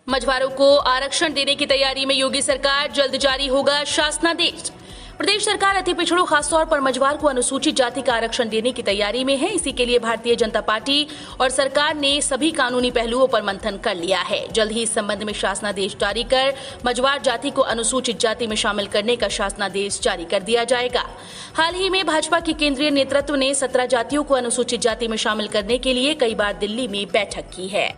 मझवारों को आरक्षण देने की तैयारी में योगी सरकार, जल्द जारी होगा शासनादेश। प्रदेश सरकार अति पिछड़ों खासतौर पर मझवार को अनुसूचित जाति का आरक्षण देने की तैयारी में है। इसी के लिए भारतीय जनता पार्टी और सरकार ने सभी कानूनी पहलुओं पर मंथन कर लिया है। जल्द ही इस संबंध में शासनादेश जारी कर मझवार जाति को अनुसूचित जाति में शामिल करने का शासनादेश जारी कर दिया जाएगा। हाल ही में भाजपा के केंद्रीय नेतृत्व ने 17 जातियों को अनुसूचित जाति में शामिल करने के लिए कई बार दिल्ली में बैठक की है।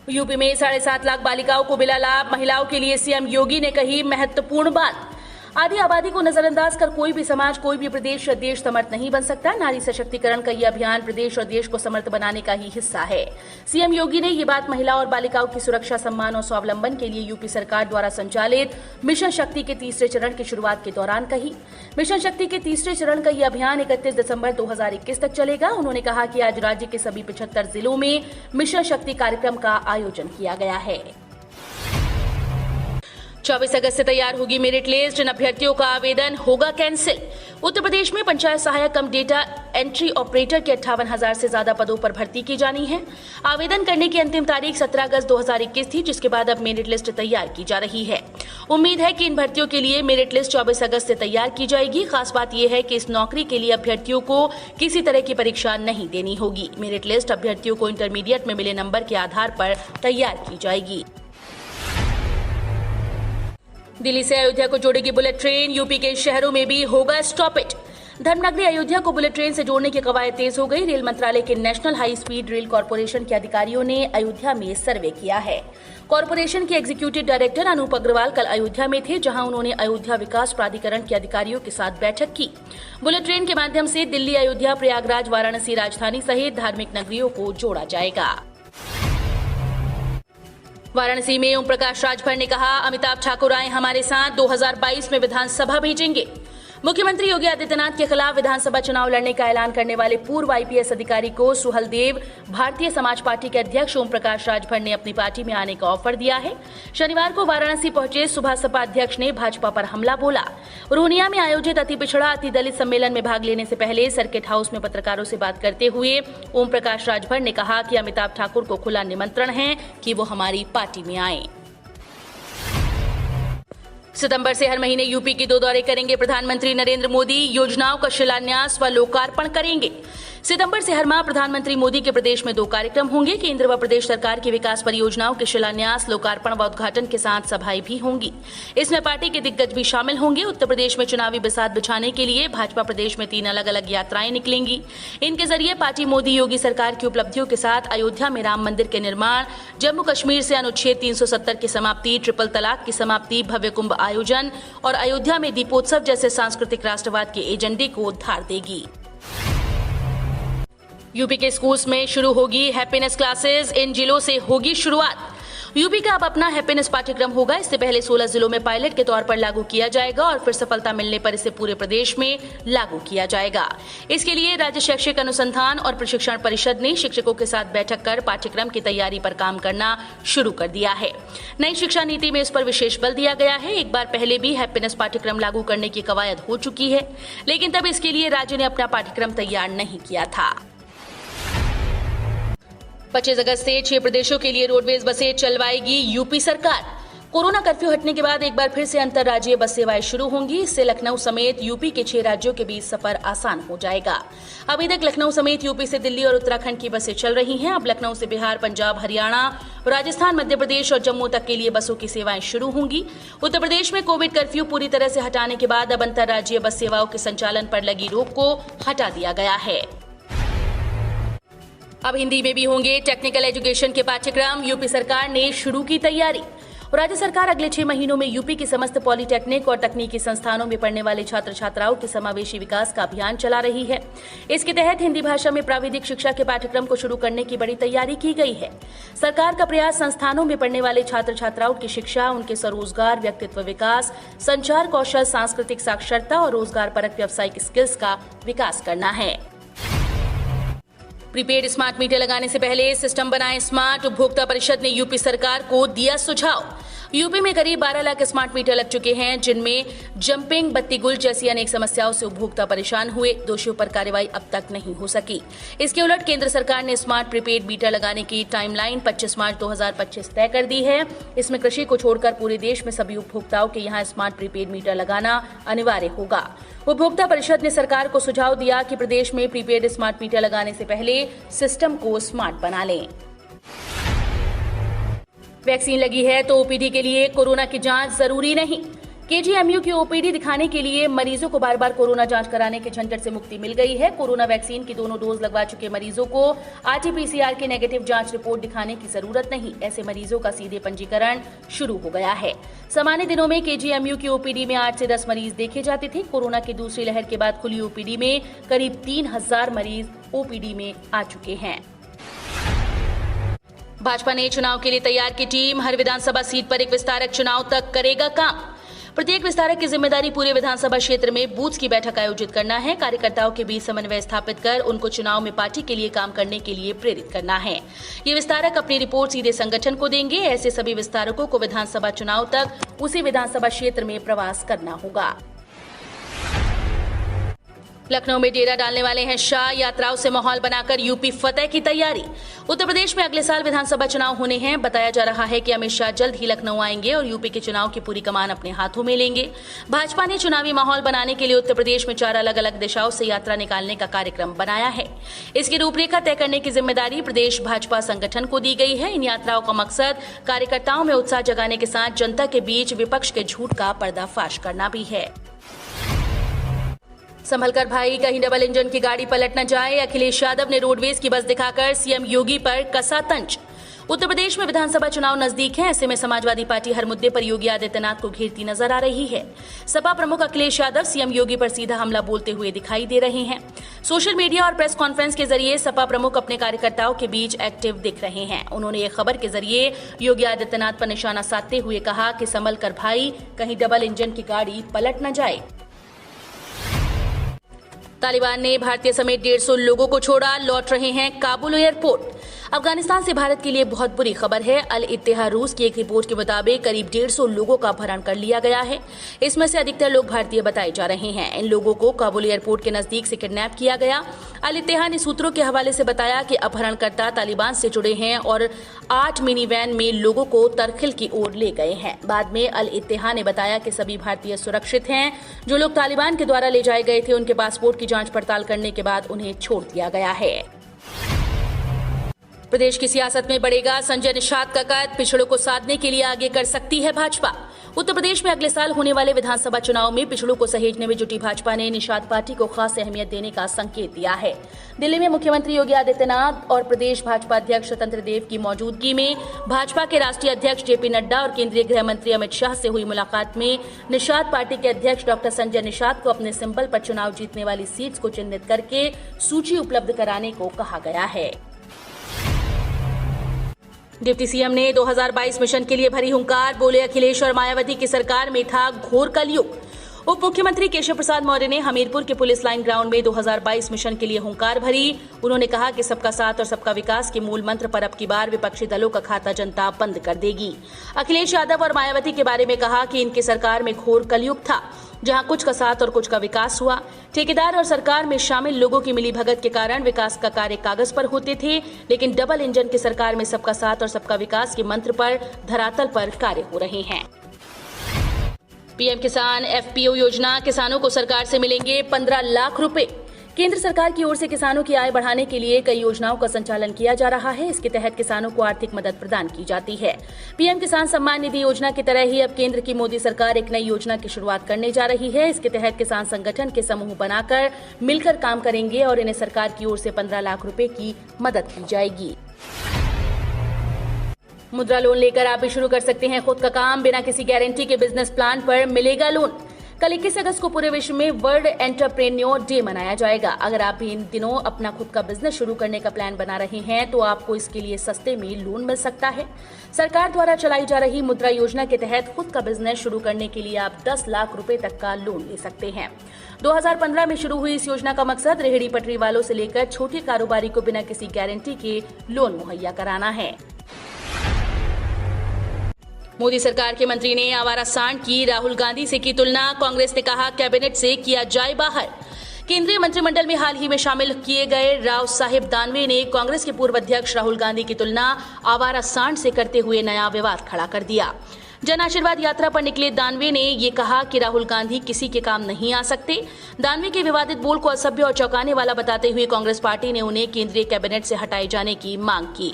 यूपी में 7.5 लाख बालिकाओं को मिला लाभ। महिलाओं के लिए सीएम योगी ने कही महत्वपूर्ण बात। आधी आबादी को नजरअंदाज कर कोई भी समाज, कोई भी प्रदेश या देश समर्थ नहीं बन सकता। नारी सशक्तिकरण का यह अभियान प्रदेश और देश को समर्थ बनाने का ही हिस्सा है। सीएम योगी ने ये बात महिला और बालिकाओं की सुरक्षा, सम्मान और स्वावलंबन के लिए यूपी सरकार द्वारा संचालित मिशन शक्ति के तीसरे चरण की शुरुआत के दौरान कही। मिशन शक्ति के तीसरे चरण का यह अभियान 31 दिसंबर 2021 तक चलेगा। उन्होंने कहा कि आज राज्य के सभी 75 जिलों में मिशन शक्ति कार्यक्रम का आयोजन किया गया है। 24 अगस्त से तैयार होगी मेरिट लिस्ट। इन अभ्यर्थियों का आवेदन होगा कैंसिल। उत्तर प्रदेश में पंचायत सहायक कम डेटा एंट्री ऑपरेटर के 58,000 से ज्यादा पदों पर भर्ती की जानी है। आवेदन करने की अंतिम तारीख 17 अगस्त 2021 थी, जिसके बाद अब मेरिट लिस्ट तैयार की जा रही है। उम्मीद है कि इन भर्तियों के लिए मेरिट लिस्ट 24 अगस्त से तैयार की जाएगी। खास बात यह है कि इस नौकरी के लिए अभ्यर्थियों को किसी तरह की परीक्षा नहीं देनी होगी। मेरिट लिस्ट अभ्यर्थियों को इंटरमीडिएट में मिले नंबर के आधार पर तैयार की जाएगी। दिल्ली से अयोध्या को जोड़ेगी बुलेट ट्रेन। यूपी के शहरों में भी होगा स्टॉपेज। धर्मनगरी अयोध्या को बुलेट ट्रेन से जोड़ने की कवायद तेज हो गई। रेल मंत्रालय के national high speed rail corporation के अधिकारियों ने अयोध्या में सर्वे किया है। कॉर्पोरेशन के एग्जीक्यूटिव डायरेक्टर अनूप अग्रवाल कल अयोध्या में थे, जहां उन्होंने अयोध्या विकास प्राधिकरण के अधिकारियों के साथ बैठक की। बुलेट ट्रेन के माध्यम से दिल्ली, अयोध्या, प्रयागराज, वाराणसी राजधानी सहित धार्मिक नगरियों को जोड़ा जाएगा। वाराणसी में ओम प्रकाश राजभर ने कहा, अमिताभ ठाकुर आए हमारे साथ, 2022 में विधानसभा भेजेंगे। मुख्यमंत्री योगी आदित्यनाथ के खिलाफ विधानसभा चुनाव लड़ने का ऐलान करने वाले पूर्व आईपीएस अधिकारी को सुहलदेव भारतीय समाज पार्टी के अध्यक्ष ओम प्रकाश राजभर ने अपनी पार्टी में आने का ऑफर दिया है। शनिवार को वाराणसी पहुंचे सुभा सपा अध्यक्ष ने भाजपा पर हमला बोला। रोहनिया में आयोजित अति पिछड़ा अति दलित सम्मेलन में भाग लेने से पहले सर्किट हाउस में पत्रकारों से बात करते हुए ओम प्रकाश राजभर ने कहा कि अमिताभ ठाकुर को खुला निमंत्रण है कि वो हमारी पार्टी में आए। सितंबर से हर महीने यूपी के 2 दौरे करेंगे प्रधानमंत्री नरेंद्र मोदी। योजनाओं का शिलान्यास व लोकार्पण करेंगे। सितंबर से हर माह प्रधानमंत्री मोदी के प्रदेश में 2 कार्यक्रम होंगे। केंद्र व प्रदेश सरकार की विकास परियोजनाओं के शिलान्यास, लोकार्पण व उद्घाटन के साथ सभाएं भी होंगी। इसमें पार्टी के दिग्गज भी शामिल होंगे। उत्तर प्रदेश में चुनावी बिसात बिछाने के लिए भाजपा प्रदेश में 3 अलग अलग यात्राएं निकलेंगी। इनके जरिए पार्टी मोदी योगी सरकार की उपलब्धियों के साथ अयोध्या में राम मंदिर के निर्माण, जम्मू कश्मीर से अनुच्छेद 370 की समाप्ति, ट्रिपल तलाक की समाप्ति, भव्य कुंभ आयोजन और अयोध्या में दीपोत्सव जैसे सांस्कृतिक राष्ट्रवाद के एजेंडे को धार देगी। यूपी के स्कूल्स में शुरू होगी हैप्पीनेस क्लासेस। इन जिलों से होगी शुरुआत। यूपी का अब अपना हैप्पीनेस पाठ्यक्रम होगा। इससे पहले 16 जिलों में पायलट के तौर पर लागू किया जाएगा और फिर सफलता मिलने पर इसे पूरे प्रदेश में लागू किया जाएगा। इसके लिए राज्य शैक्षिक अनुसंधान और प्रशिक्षण परिषद ने शिक्षकों के साथ बैठक कर पाठ्यक्रम की तैयारी पर काम करना शुरू कर दिया है। नई शिक्षा नीति में इस पर विशेष बल दिया गया है। एक बार पहले भी हैप्पीनेस पाठ्यक्रम लागू करने की कवायद हो चुकी है, लेकिन तब इसके लिए राज्य ने अपना पाठ्यक्रम तैयार नहीं किया था। 25 अगस्त से 6 प्रदेशों के लिए रोडवेज बसें चलवाएगी यूपी सरकार। कोरोना कर्फ्यू हटने के बाद एक बार फिर से अंतर्राज्यीय बस सेवाएं शुरू होंगी। इससे लखनऊ समेत यूपी के 6 राज्यों के बीच सफर आसान हो जाएगा। अभी तक लखनऊ समेत यूपी से दिल्ली और उत्तराखंड की बसें चल रही हैं। अब लखनऊ से बिहार, पंजाब, हरियाणा, राजस्थान, मध्य प्रदेश और जम्मू तक के लिए बसों की सेवाएं शुरू होंगी। उत्तर प्रदेश में कोविड कर्फ्यू पूरी तरह से हटाने के बाद अब अंतर्राज्यीय बस सेवाओं के संचालन पर लगी रोक को हटा दिया गया है। अब हिंदी में भी होंगे टेक्निकल एजुकेशन के पाठ्यक्रम। यूपी सरकार ने शुरू की तैयारी। राज्य सरकार अगले 6 महीनों में यूपी की समस्त पॉलिटेक्निक और तकनीकी संस्थानों में पढ़ने वाले छात्र छात्राओं के समावेशी विकास का अभियान चला रही है। इसके तहत हिंदी भाषा में प्राविधिक शिक्षा के पाठ्यक्रम को शुरू करने की बड़ी तैयारी की गई है। सरकार का प्रयास संस्थानों में पढ़ने वाले छात्र छात्राओं की शिक्षा, उनके स्वरोजगार, व्यक्तित्व विकास, संचार कौशल, सांस्कृतिक साक्षरता और रोजगार परक व्यावसायिक स्किल्स का विकास करना है। प्रीपेड स्मार्ट मीटर लगाने से पहले सिस्टम बनाएं स्मार्ट। उपभोक्ता परिषद ने यूपी सरकार को दिया सुझाव। यूपी में करीब 12 लाख स्मार्ट मीटर लग चुके हैं, जिनमें जंपिंग, बत्ती गुल जैसी अनेक समस्याओं से उपभोक्ता परेशान हुए। दोषियों पर कार्रवाई अब तक नहीं हो सकी। इसके उलट केंद्र सरकार ने स्मार्ट प्रीपेड मीटर लगाने की टाइमलाइन 25 मार्च 2025 तय कर दी है। इसमें कृषि को छोड़कर पूरे देश में सभी उपभोक्ताओं के यहां स्मार्ट प्रीपेड मीटर लगाना अनिवार्य होगा। उपभोक्ता परिषद ने सरकार को सुझाव दिया कि प्रदेश में प्रीपेड स्मार्ट मीटर लगाने से पहले सिस्टम को स्मार्ट बना लें। वैक्सीन लगी है तो ओपीडी के लिए कोरोना की जांच जरूरी नहीं। केजीएमयू की ओपीडी दिखाने के लिए मरीजों को बार बार कोरोना जांच कराने के झंझट से मुक्ति मिल गई है। कोरोना वैक्सीन की दोनों डोज लगवा चुके मरीजों को आरटीपीसीआर की नेगेटिव जांच रिपोर्ट दिखाने की जरूरत नहीं। ऐसे मरीजों का सीधे पंजीकरण शुरू हो गया है। सामान्य दिनों में केजीएमयू की ओपीडी में 8 से 10 मरीज देखे जाते थे। कोरोना की दूसरी लहर के बाद खुली ओपीडी में करीब 3000 मरीज ओपीडी में आ चुके हैं। भाजपा ने चुनाव के लिए तैयार की टीम। हर विधानसभा सीट पर एक विस्तारक चुनाव तक करेगा काम। प्रत्येक विस्तारक की जिम्मेदारी पूरे विधानसभा क्षेत्र में बूथ की बैठक आयोजित करना है। कार्यकर्ताओं के बीच समन्वय स्थापित कर उनको चुनाव में पार्टी के लिए काम करने के लिए प्रेरित करना है। ये विस्तारक अपनी रिपोर्ट सीधे संगठन को देंगे। ऐसे सभी विस्तारकों को विधानसभा चुनाव तक उसी विधानसभा क्षेत्र में प्रवास करना होगा। लखनऊ में डेरा डालने वाले हैं शाह। यात्राओं से माहौल बनाकर यूपी फतेह की तैयारी। उत्तर प्रदेश में अगले साल विधानसभा चुनाव होने हैं। बताया जा रहा है कि अमित शाह जल्द ही लखनऊ आएंगे और यूपी के चुनाव की पूरी कमान अपने हाथों में लेंगे। भाजपा ने चुनावी माहौल बनाने के लिए उत्तर प्रदेश में 4 अलग अलग दिशाओं से यात्रा निकालने का कार्यक्रम बनाया है। इसकी रूपरेखा तय करने की जिम्मेदारी प्रदेश भाजपा संगठन को दी गई है। इन यात्राओं का मकसद कार्यकर्ताओं में उत्साह जगाने के साथ जनता के बीच विपक्ष के झूठ का पर्दाफाश करना भी है। संभलकर भाई, कहीं डबल इंजन की गाड़ी पलट न जाए। अखिलेश यादव ने रोडवेज की बस दिखाकर सीएम योगी पर कसा तंज। उत्तर प्रदेश में विधानसभा चुनाव नजदीक है। ऐसे में समाजवादी पार्टी हर मुद्दे पर योगी आदित्यनाथ को घेरती नजर आ रही है। सपा प्रमुख अखिलेश यादव सीएम योगी पर सीधा हमला बोलते हुए दिखाई दे रहे हैं। सोशल मीडिया और प्रेस कॉन्फ्रेंस के जरिए सपा प्रमुख अपने कार्यकर्ताओं के बीच एक्टिव दिख रहे हैं। उन्होंने एक खबर के जरिए योगी आदित्यनाथ पर निशाना साधते हुए कहा कि संभलकर भाई, कहीं डबल इंजन की गाड़ी पलट न जाए। तालिबान ने भारतीय समेत 150 लोगों को छोड़ा। लौट रहे हैं काबुल एयरपोर्ट। अफगानिस्तान से भारत के लिए बहुत बुरी खबर है। अल इत्तेहाद रूस की एक रिपोर्ट के मुताबिक करीब 150 लोगों का अपहरण कर लिया गया है। इसमें से अधिकतर लोग भारतीय बताए जा रहे हैं। इन लोगों को काबुल एयरपोर्ट के नजदीक से किडनैप किया गया। अल इत्तेहाद ने सूत्रों के हवाले से बताया कि अपहरणकर्ता तालिबान से जुड़े हैं और 8 मिनी वैन में लोगों को तरखिल की ओर ले गए हैं। बाद में अल इत्तेहाद ने बताया कि सभी भारतीय सुरक्षित हैं। जो लोग तालिबान के द्वारा ले जाए गए थे, उनके पासपोर्ट की जांच पड़ताल करने के बाद उन्हें छोड़ दिया गया है। प्रदेश की सियासत में बढ़ेगा संजय निषाद का कद। पिछड़ों को साधने के लिए आगे कर सकती है भाजपा। उत्तर प्रदेश में अगले साल होने वाले विधानसभा चुनाव में पिछड़ों को सहेजने में जुटी भाजपा ने निषाद पार्टी को खास अहमियत देने का संकेत दिया है। दिल्ली में मुख्यमंत्री योगी आदित्यनाथ और प्रदेश भाजपा अध्यक्ष स्वतंत्र देव की मौजूदगी में भाजपा के राष्ट्रीय अध्यक्ष जेपी नड्डा और केंद्रीय गृह मंत्री अमित शाह से हुई मुलाकात में निषाद पार्टी के अध्यक्ष डॉक्टर संजय निषाद को अपने सिंबल पर चुनाव जीतने वाली सीट्स को चिन्हित करके सूची उपलब्ध कराने को कहा गया है। डिप्टी सीएम ने 2022 मिशन के लिए भरी हुंकार। बोले, अखिलेश और मायावती की सरकार में था घोर कलयुग। उप मुख्यमंत्री केशव प्रसाद मौर्य ने हमीरपुर के पुलिस लाइन ग्राउंड में 2022 मिशन के लिए हुंकार भरी। उन्होंने कहा कि सबका साथ और सबका विकास के मूल मंत्र पर अब की बार विपक्षी दलों का खाता जनता बंद कर देगी। अखिलेश यादव और मायावती के बारे में कहा कि इनकी सरकार में घोर कलयुग था, जहां कुछ का साथ और कुछ का विकास हुआ। ठेकेदार और सरकार में शामिल लोगों की मिलीभगत के कारण विकास का कार्य कागज पर होते थे, लेकिन डबल इंजन की सरकार में सबका साथ और सबका विकास के मंत्र पर धरातल पर कार्य हो रहे हैं। पीएम किसान एफपीओ योजना, किसानों को सरकार से मिलेंगे 15 लाख रुपए। केंद्र सरकार की ओर से किसानों की आय बढ़ाने के लिए कई योजनाओं का संचालन किया जा रहा है। इसके तहत किसानों को आर्थिक मदद प्रदान की जाती है। पीएम किसान सम्मान निधि योजना की तरह ही अब केंद्र की मोदी सरकार एक नई योजना की शुरुआत करने जा रही है। इसके तहत किसान संगठन के समूह बनाकर मिलकर काम करेंगे और इन्हें सरकार की ओर से 15 लाख रुपए की मदद की जाएगी। मुद्रा लोन लेकर आप भी शुरू कर सकते हैं खुद का काम। बिना किसी गारंटी के बिजनेस प्लान पर मिलेगा लोन। कल 21 अगस्त को पूरे विश्व में वर्ल्ड एंटरप्रेन्योर डे मनाया जाएगा। अगर आप भी इन दिनों अपना खुद का बिजनेस शुरू करने का प्लान बना रहे हैं तो आपको इसके लिए सस्ते में लोन मिल सकता है। सरकार द्वारा चलाई जा रही मुद्रा योजना के तहत खुद का बिजनेस शुरू करने के लिए आप 10 लाख रुपए तक का लोन ले सकते हैं। 2015 में शुरू हुई इस योजना का मकसद रेहड़ी पटरी वालों से लेकर छोटे कारोबारी को बिना किसी गारंटी के लोन मुहैया कराना है। मोदी सरकार के मंत्री ने आवारा सांड की राहुल गांधी से की तुलना। कांग्रेस ने कहा कैबिनेट से किया जाए बाहर। केंद्रीय मंत्रिमंडल में हाल ही में शामिल किए गए राव साहेब दानवे ने कांग्रेस के पूर्व अध्यक्ष राहुल गांधी की तुलना आवारा सांड से करते हुए नया विवाद खड़ा कर दिया। जन आशीर्वाद यात्रा पर निकले दानवे ने ये कहा कि राहुल गांधी किसी के काम नहीं आ सकते। दानवे के विवादित बोल को असभ्य और चौंकाने वाला बताते हुए कांग्रेस पार्टी ने उन्हें केंद्रीय कैबिनेट से हटाए जाने की मांग की।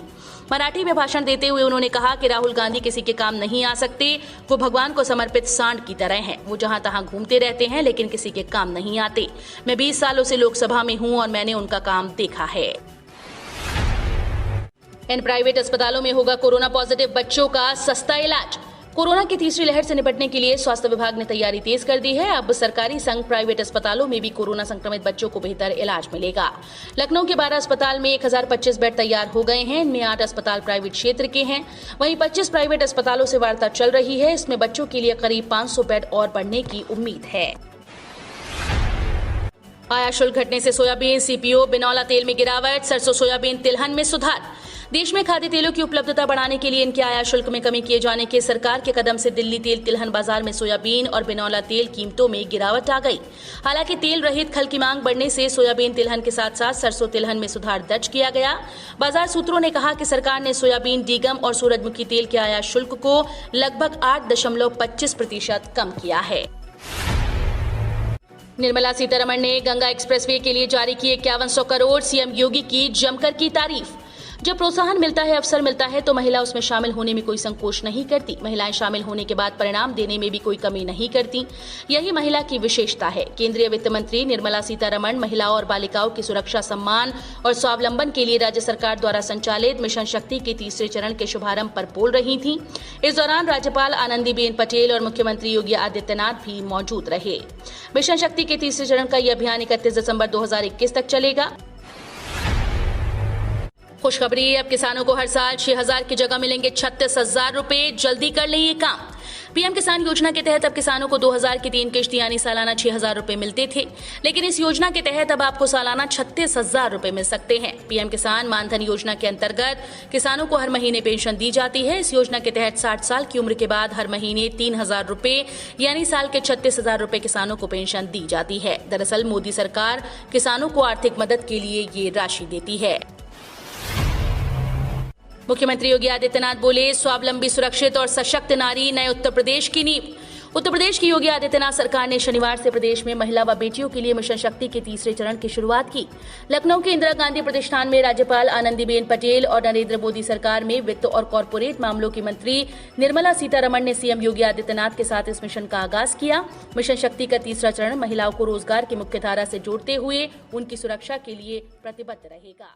मराठी में भाषण देते हुए उन्होंने कहा कि राहुल गांधी किसी के काम नहीं आ सकते। वो भगवान को समर्पित सांड की तरह हैं। वो जहां तहां घूमते रहते हैं लेकिन किसी के काम नहीं आते। मैं 20 सालों से लोकसभा में हूं और मैंने उनका काम देखा है। इन प्राइवेट अस्पतालों में होगा कोरोना पॉजिटिव बच्चों का सस्ता इलाज। कोरोना की तीसरी लहर से निपटने के लिए स्वास्थ्य विभाग ने तैयारी तेज कर दी है। अब सरकारी संघ प्राइवेट अस्पतालों में भी कोरोना संक्रमित बच्चों को बेहतर इलाज मिलेगा। लखनऊ के 12 अस्पताल में 1025 बेड तैयार हो गए हैं। इनमें 8 अस्पताल प्राइवेट क्षेत्र के हैं। वहीं 25 प्राइवेट अस्पतालों से वार्ता चल रही है। इसमें बच्चों के लिए करीब 500 बेड और बढ़ने की उम्मीद है। आयात शुल्क घटने से सोयाबीन, सीपीओ, बिनौला तेल में गिरावट, सरसों, सोयाबीन, तिलहन में सुधार। देश में खाद्य तेलों की उपलब्धता बढ़ाने के लिए इनके आयात शुल्क में कमी किए जाने के सरकार के कदम से दिल्ली तेल तिलहन बाजार में सोयाबीन और बिनौला तेल कीमतों में गिरावट आ गई। हालांकि तेल रहित खल की मांग बढ़ने से सोयाबीन तिलहन के साथ साथ सरसों तिलहन में सुधार दर्ज किया गया। बाजार सूत्रों ने कहा कि सरकार ने सोयाबीन, डीगम और सूरजमुखी तेल के आयात शुल्क को लगभग 8.25% कम किया है। निर्मला सीतारमण ने गंगा एक्सप्रेसवे के लिए जारी किए 5100 करोड़। सीएम योगी की जमकर की तारीफ। जब प्रोत्साहन मिलता है, अवसर मिलता है तो महिला उसमें शामिल होने में कोई संकोच नहीं करती। महिलाएं शामिल होने के बाद परिणाम देने में भी कोई कमी नहीं करती। यही महिला की विशेषता है। केंद्रीय वित्त मंत्री निर्मला सीतारमण महिलाओं और बालिकाओं की सुरक्षा, सम्मान और स्वावलंबन के लिए राज्य सरकार द्वारा संचालित मिशन शक्ति के तीसरे चरण के शुभारंभ पर बोल रही थीं। इस दौरान राज्यपाल आनंदीबेन पटेल और मुख्यमंत्री योगी आदित्यनाथ भी मौजूद रहे। मिशन शक्ति के तीसरे चरण का यह अभियान 31 दिसंबर 2021 तक चलेगा। खुशखबरी, अब किसानों को हर साल 6,000 की जगह मिलेंगे 36,000 रुपए। जल्दी कर लें ये काम। पीएम किसान योजना के तहत अब किसानों को 2000 की 3 किश्त यानी सालाना 6,000 रुपए मिलते थे, लेकिन इस योजना के तहत अब आपको सालाना 36,000 रुपए मिल सकते हैं। पीएम किसान मानधन योजना के अंतर्गत किसानों को हर महीने पेंशन दी जाती है। इस योजना के तहत 60 साल की उम्र के बाद हर महीने 3,000 रुपए यानी साल के 36,000 रुपए किसानों को पेंशन दी जाती है। दरअसल मोदी सरकार किसानों को आर्थिक मदद के लिए ये राशि देती है। मुख्यमंत्री योगी आदित्यनाथ बोले, स्वावलंबी, सुरक्षित और सशक्त नारी नए उत्तर प्रदेश की नींव। उत्तर प्रदेश की योगी आदित्यनाथ सरकार ने शनिवार से प्रदेश में महिला व बेटियों के लिए मिशन शक्ति के तीसरे चरण की शुरुआत की। लखनऊ के इंदिरा गांधी प्रतिष्ठान में राज्यपाल आनंदीबेन पटेल और नरेंद्र मोदी सरकार में वित्त और कॉरपोरेट मामलों की मंत्री निर्मला सीतारमण ने सीएम योगी आदित्यनाथ के साथ इस मिशन का आगाज किया। मिशन शक्ति का तीसरा चरण महिलाओं को रोजगार की मुख्यधारा से जोड़ते हुए उनकी सुरक्षा के लिए प्रतिबद्ध रहेगा।